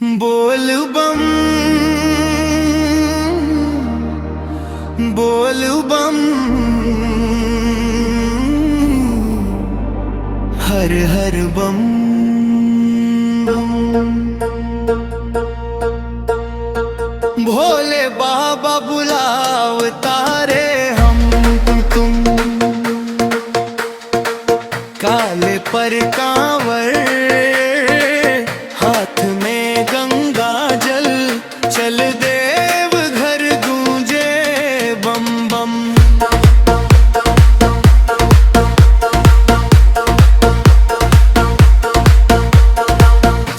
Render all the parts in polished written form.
बोल बम बोल बम, हर हर बम। भोले बाबा बुलाव तारे हम तुम, काले पर कांवर हाथ में गंगा जल, चल देव घर गूंजे बम बम।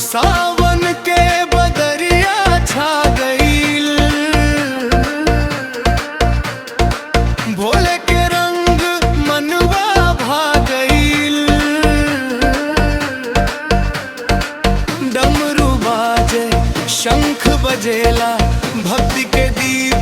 सावन के बदरिया छा गईल, भोले के रंग मनवा भा गईल। डमरू बाजे शंख बजेला, भक्ति के दीप